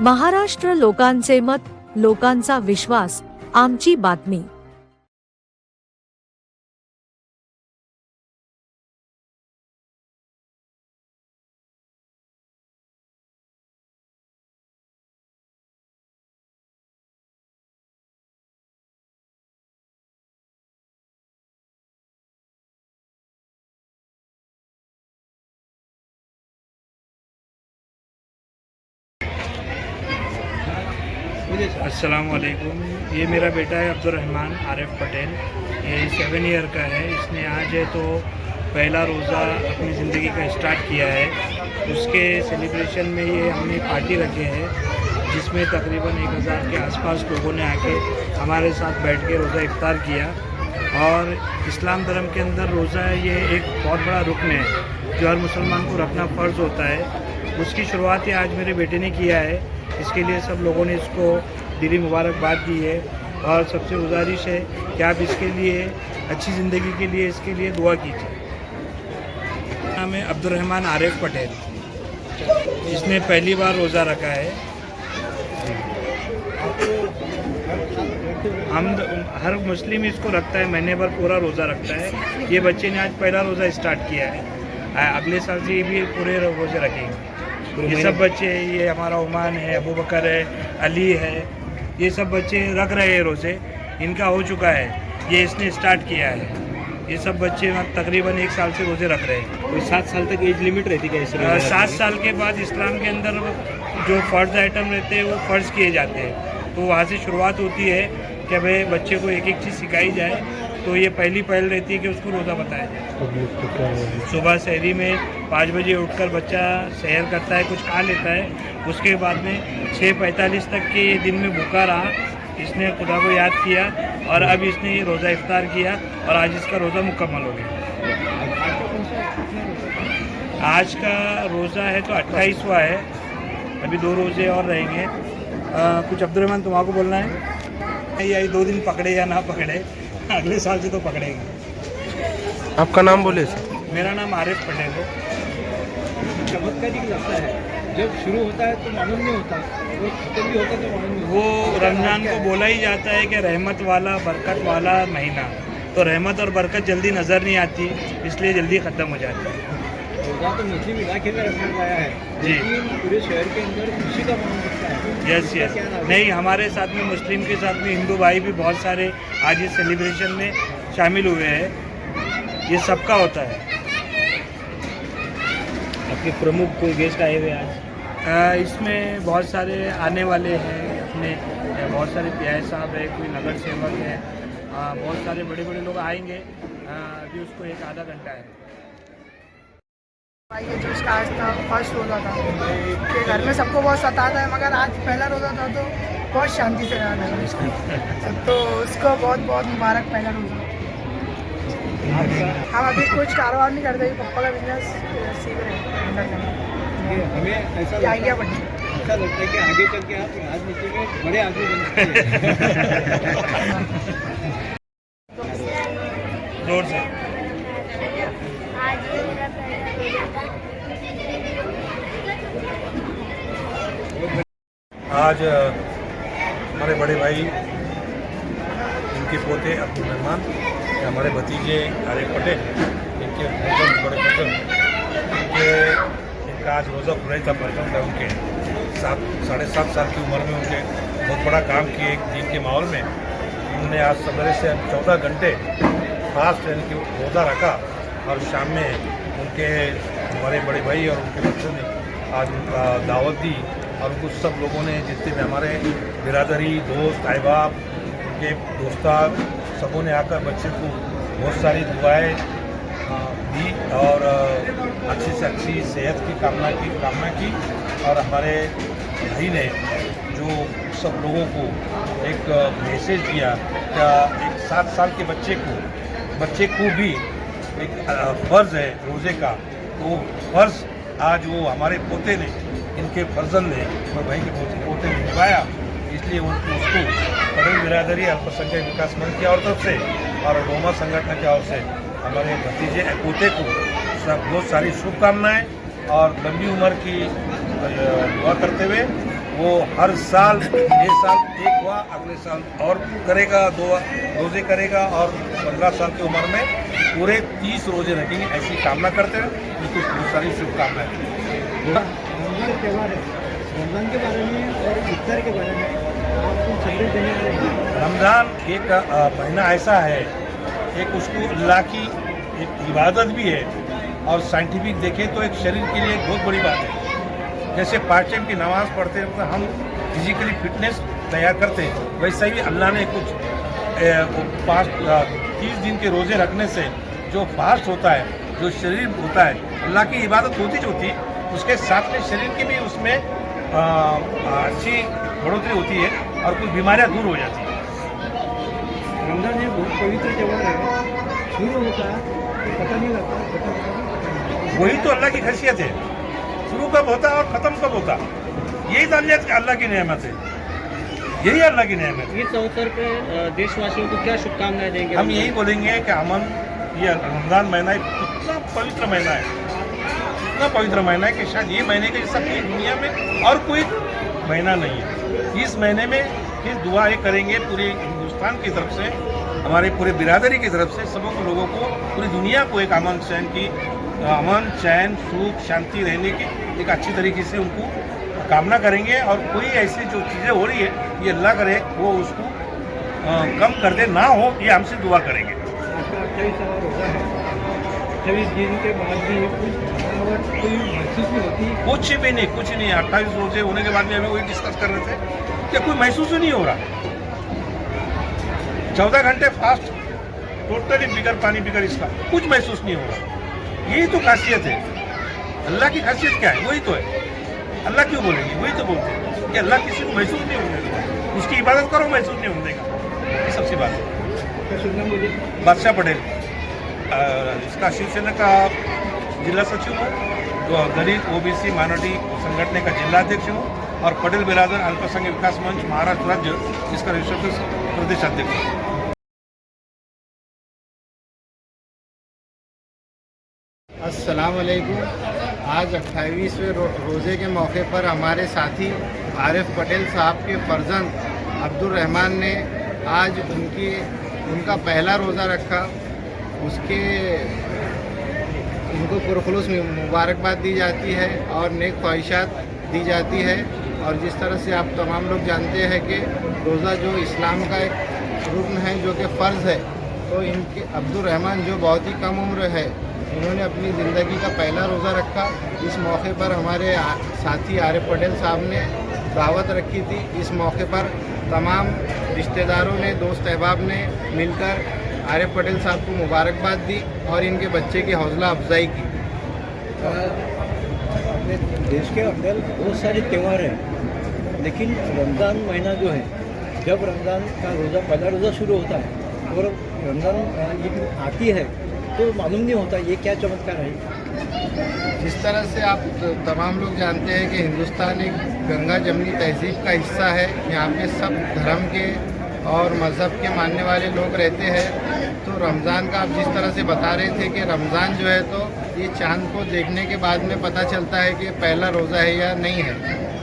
महाराष्ट्र लोकांचे मत, लोकांचा विश्वास, आमची बातमी। अस्सलामुअलैकुम। ये मेरा बेटा है अब्दुर्रहमान आरिफ पटेल। ये 7 ईयर का है। इसने आज है तो पहला रोज़ा अपनी ज़िंदगी का स्टार्ट किया है। उसके सेलिब्रेशन में ये हमने पार्टी रखे हैं, जिसमें तकरीबन 1000 के आसपास लोगों ने आके हमारे साथ बैठ के रोज़ा इफ्तार किया। और इस्लाम धर्म के अंदर रोज़ा ये एक बहुत बड़ा रुकन है जो हर मुसलमान को रखना फ़र्ज़ होता है। उसकी शुरुआत ही आज मेरे बेटे ने किया है। इसके लिए सब लोगों ने इसको दिली मुबारकबाद दी है और सबसे गुजारिश है कि आप इसके लिए अच्छी ज़िंदगी के लिए इसके लिए दुआ कीजिए। नाम है अब्दुर्रहमान आरिफ पटेल। इसने पहली बार रोज़ा रखा है। हम हर मुस्लिम इसको रखता है, महीने भर पूरा रोज़ा रखता है। ये बच्चे ने आज पहला रोज़ा स्टार्ट किया है। अगले साल से ये भी पूरे रोज़े रखेंगे। ये सब बच्चे, ये हमारा उमान है, अबू बकर है, अली है, ये सब बच्चे रख रहे हैं रोज़े। इनका हो चुका है, ये इसने स्टार्ट किया है। ये सब बच्चे तकरीबन 1 साल से रोज़े रख रहे हैं। कोई 7 साल तक एज लिमिट रहती है क्या? 7 साल के बाद इस्लाम के अंदर जो फ़र्ज़ आइटम रहते हैं वो फ़र्ज़ किए जाते हैं। तो वहाँ से शुरुआत होती है कि भाई बच्चे को एक एक चीज़ सिखाई जाए। तो ये पहली पहल रहती है कि उसको रोज़ा बताया जाए। सुबह सहरी में 5 बजे उठकर बच्चा सहर करता है, कुछ खा लेता है। उसके बाद में 6:45 तक के ये दिन में भूखा रहा। इसने खुदा को याद किया और अब इसने ये रोज़ा इफ्तार किया और आज इसका रोज़ा मुकम्मल हो गया। आज का रोज़ा है तो 28वां है। अभी 2 रोज़े और रहेंगे। कुछ अब्दुर्रहमान तुम्हारा बोलना है? या 2 दिन पकड़े या ना पकड़े, अगले साल से तो पकड़ेंगे। आपका नाम बोले सर? मेरा नाम आरिफ पटेल है। चमत्कारिक लगता है, जब शुरू होता है तो मालूम नहीं होता, वो खत्म भी होता है तो मालूम नहीं होता। वो रमज़ान को बोला ही जाता है कि रहमत वाला, बरकत वाला महीना। तो रहमत और बरकत जल्दी नज़र नहीं आती, इसलिए जल्दी ख़त्म हो जाती है। रोज़ा तो मुस्लिम इलाके में रखा गया है जी, लेकिन पूरे शहर के अंदर खुशी का माहौल दिखता है। Yes yes. नहीं, हमारे साथ में मुस्लिम के साथ में हिंदू भाई भी बहुत सारे आज इस सेलिब्रेशन में शामिल हुए हैं। ये सबका होता है। आपके प्रमुख कोई गेस्ट आए हुए आज? इसमें बहुत सारे आने वाले हैं अपने, बहुत सारे पीआई साहब है, कोई नगर सेवक है, बहुत सारे बड़े बड़े लोग आएंगे। अभी उसको 1 आधा घंटा है। ये जो इसका आज था फर्स्ट रोज़ा था कि घर में सबको बहुत सताता है, मगर आज पहला रोज़ा था तो बहुत शांति से रहा घर में इसका। तो उसको बहुत बहुत मुबारक पहला रोज़ा। हम अभी कुछ कारोबार नहीं करते, पप्पा का बिजनेस सीख रहे हैं। हमें ऐसा आइडिया लगता है कि आगे चल के आप राजनीति में बड़े आदमी बन सकते हैं। जोर से। आज हमारे बड़े भाई, इनके पोते अब्दुर्रहमान, हमारे भतीजे आरिफ पटेल, इनके बड़े बुजुर्ग, इनका आज रोज़ा पूरा था, प्रथम था उनके 7-7.5 साल की उम्र में। उनके बहुत बड़ा काम किए एक दिन के माहौल में। उन्होंने आज सवेरे से 14 घंटे फास्ट यानी कि रोज़ा रखा और शाम में उनके हमारे बड़े भाई और उनके बच्चों ने आज उनका दावत दी। और उनको सब लोगों ने, जितने भी हमारे बिरादरी, दोस्त, अहबाब, उनके दोस्तार, सबों ने आकर बच्चे को बहुत सारी दुआएं दी और अच्छी से अच्छी सेहत की कामना की। और हमारे भाई ने जो सब लोगों को एक मैसेज दिया कि एक 7 साल के बच्चे को भी एक फ़र्ज़ है रोज़े का। तो फ़र्ज़ आज वो हमारे पोते ने, इनके फर्जन ने और भाई के पोते ने निभाया। इसलिए उसको पटेल बिरादरी अल्पसंख्यक विकास मंच की ओर तरफ से और डोमा संगठन की ओर से हमारे भतीजे पोते को बहुत सारी शुभकामनाएं और लंबी उम्र की दुआ करते हुए वो हर साल ये साल एक हुआ, अगले साल और करेगा, 2 रोज़े करेगा और 15 साल की उम्र में पूरे 30 रोज़े रखेंगे, ऐसी कामना करते हैं। उनको बहुत सारी शुभकामनाएं। रमजान त्यौहार है, रमजान के बारे में और इफ्तार के बारे में आपको संदेश देने वाले हैं। रमज़ान एक महीना ऐसा है, एक उसको अल्लाह की एक इबादत भी है और साइंटिफिक देखें तो एक शरीर के लिए एक बहुत बड़ी बात है। जैसे 5 टाइम की नमाज़ पढ़ते हैं तो हम फिजिकली फिटनेस तैयार करते हैं, वैसे ही अल्लाह ने कुछ 30 दिन के रोज़े रखने से जो फास्ट होता है, जो शरीर होता है, अल्लाह की इबादत होती है, उसके साथ में शरीर की भी उसमें अच्छी बढ़ोतरी होती है और कुछ बीमारियां दूर हो जाती हैं। रमजान एक बहुत पवित्र त्यौहार है, शुरू होता है तो पता नहीं लगता, वही तो अल्लाह की खासियत है, शुरू कब होता है और ख़त्म कब होता है, यही दानियत अल्लाह की नेमत है, यही अल्लाह की नेमत है। इस अवसर पर देशवासियों को क्या शुभकामनाएं देंगे? हम यही बोलेंगे कि अमन, ये रमज़ान महीना इतना पवित्र महीना है, इतना पवित्र महीना है कि शायद ये महीने के जैसा पूरी दुनिया में और कोई महीना नहीं है। इस महीने में किस दुआएं करेंगे पूरे हिंदुस्तान की तरफ से, हमारे पूरे बिरादरी की तरफ से, सब लोगों को, पूरी दुनिया को एक अमन चैन सुख शांति रहने की एक अच्छी तरीके से उनको कामना करेंगे। और कोई ऐसी जो चीज़ें हो रही है, ये अल्लाह करे वो उसको कम कर दे, ना हो, ये हमसे दुआ करेंगे। आपका 28वां रोज़ा है, 28 दिन के बाद भी कुछ थकावट कोई महसूस नहीं होती? कुछ भी नहीं, कुछ नहीं। 28 रोजे होने के बाद में अभी वही डिस्कस कर रहे थे कि कोई महसूस ही नहीं हो रहा। 14 घंटे फास्ट, टोटली बिगर पानी बिगर इसका कुछ महसूस नहीं हो रहा। यही तो खासियत है, अल्लाह की खासियत क्या है, वही तो है। अल्लाह क्यों बोलेंगे, वही तो बोलते हैं कि अल्लाह किसी को महसूस नहीं होने देगा, उसकी इबादत करो महसूस नहीं होने देगा, ये सबसे बात है। क्या सुनना मुझे? बादशाह पटेल, इसका शिवसेना का जिला सचिव हूँ, तो दलित ओबीसी माइनॉरिटी संगठन का जिला अध्यक्ष हूँ और पटेल बिरादर अल्पसंख्यक विकास मंच महाराष्ट्र राज्य इसका प्रदेश अध्यक्ष हूँ। अस्सलाम वालेकुम। आज 28वें रोज़े के मौके पर हमारे साथी आरिफ पटेल साहब के फर्जंद अब्दुल रहमान ने आज उनका पहला रोज़ा रखा। उसके उनको पुरखुलूस मुबारकबाद दी जाती है और नेक ख्वाहिशात दी जाती है। और जिस तरह से आप तमाम लोग जानते हैं कि रोज़ा जो इस्लाम का एक रुकन है, जो कि फ़र्ज़ है, तो इनके अब्दुल रहमान जो बहुत ही कम उम्र है, इन्होंने अपनी ज़िंदगी का पहला रोज़ा रखा। इस मौके पर हमारे साथी आरिफ पटेल साहब ने दावत रखी थी। इस मौके पर तमाम रिश्तेदारों ने, दोस्त अहबाब ने मिलकर आरिफ पटेल साहब को मुबारकबाद दी और इनके बच्चे की हौसला अफजाई की। अपने देश के अंदर बहुत सारे त्यौहार हैं, लेकिन रमज़ान महीना जो है, जब रमज़ान का रोज़ा पहला रोज़ा शुरू होता है और रमज़ान ईद आती है तो मालूम नहीं होता ये क्या चमत्कार है। जिस तरह से आप तमाम लोग जानते हैं कि हिंदुस्तान एक गंगा जमनी तहजीब का हिस्सा है। यहाँ पे सब धर्म के और मज़हब के मानने वाले लोग रहते हैं। तो रमज़ान का आप जिस तरह से बता रहे थे कि रमज़ान जो है, तो ये चाँद को देखने के बाद में पता चलता है कि पहला रोज़ा है या नहीं है,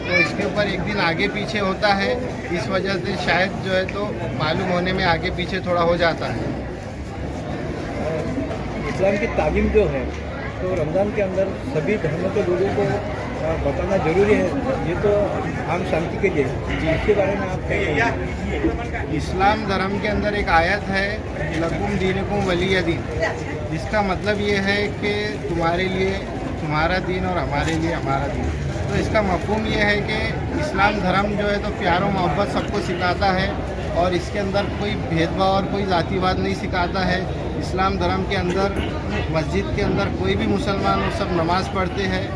तो इसके ऊपर एक दिन आगे पीछे होता है। इस वजह से शायद जो है तो मालूम होने में आगे पीछे थोड़ा हो जाता है। इस्लाम की तालीम जो है, तो रमज़ान के अंदर सभी धर्मों के लोगों को बताना ज़रूरी है, ये तो आम शांति के लिए। इसके बारे में आप क्या कहेंगे? इस्लाम धर्म के अंदर एक आयत है, लकुम दीनुकुम वलिय दीन, जिसका मतलब ये है कि तुम्हारे लिए तुम्हारा दीन और हमारे लिए हमारा दीन। तो इसका मफहूम ये है कि इस्लाम धर्म जो है तो प्यार और मोहब्बत सबको सिखाता है और इसके अंदर कोई भेदभाव और कोई जातिवाद नहीं सिखाता है। इस्लाम धर्म के अंदर मस्जिद के अंदर कोई भी मुसलमान हो, सब नमाज़ पढ़ते हैं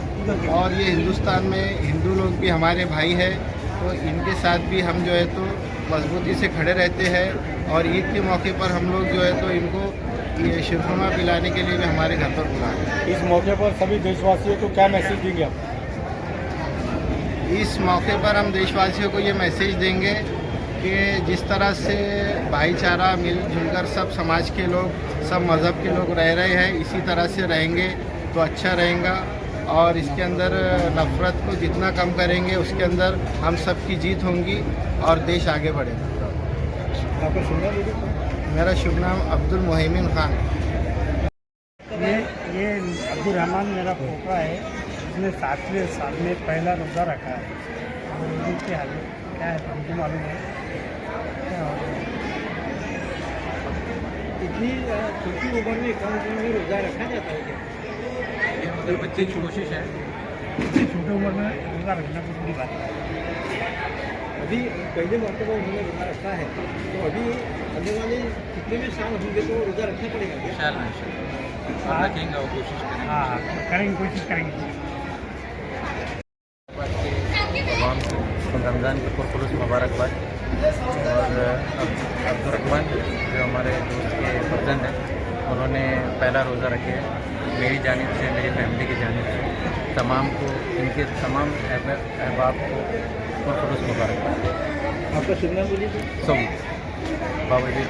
और ये हिंदुस्तान में हिंदू लोग भी हमारे भाई हैं, तो इनके साथ भी हम जो है तो मजबूती से खड़े रहते हैं। और ईद के मौके पर हम लोग जो है तो इनको ये शिरखुरमा पिलाने के लिए भी हमारे घर पर बुलाते हैं। इस मौके पर सभी देशवासियों को क्या मैसेज देंगे आप? इस मौके पर हम देशवासियों को ये मैसेज देंगे कि जिस तरह से भाईचारा मिलजुल कर सब समाज के लोग, सब मज़हब के लोग रह रहे हैं, इसी तरह से रहेंगे तो अच्छा रहेगा। और इसके अंदर नफ़रत को जितना कम करेंगे उसके अंदर हम सब की जीत होंगी और देश आगे बढ़ेगा। आपका शुभ नाम बोलिए। मेरा शुभ नाम अब्दुल मोहिमिन खान। ये अब्दुल रहमान मेरा पोता है, इसने 7वें साल में पहला रोज़ा रखा है। और उनकी हालत क्या है हमको मालूम है क्या हो रहा है। इतनी छोटी उम्र में कम उम्र में रोज़ा रखा जाता है क्या? ये मतलब बच्चे की कोशिश है। इतनी छोटी उम्र में रोज़ा रखना कोई बड़ी बात है। अभी पहले मरतबा उन्होंने रोज़ा रखा है, तो अभी आने वाले कितने भी साल होंगे तो रोज़ा रखना पड़ेगा क्या? इंशाल्लाह रखेंगे और कोशिश करेंगे। हाँ करेंगे, कोशिश करेंगे। तमाम रमज़ान की पुरखुलूस मुबारकबाद। और अब्दुर्रहमान जो हमारे दोस्त के फर्जंद हैं, उन्होंने पहला रोज़ा रखे है। मेरी जानिब से, मेरी फैमिली की जानिब से तमाम को, इनके तमाम अहबाब को पुरखुलूस मुबारकबाद। आपका शुभ नाम बोलिए। सो बाबा जी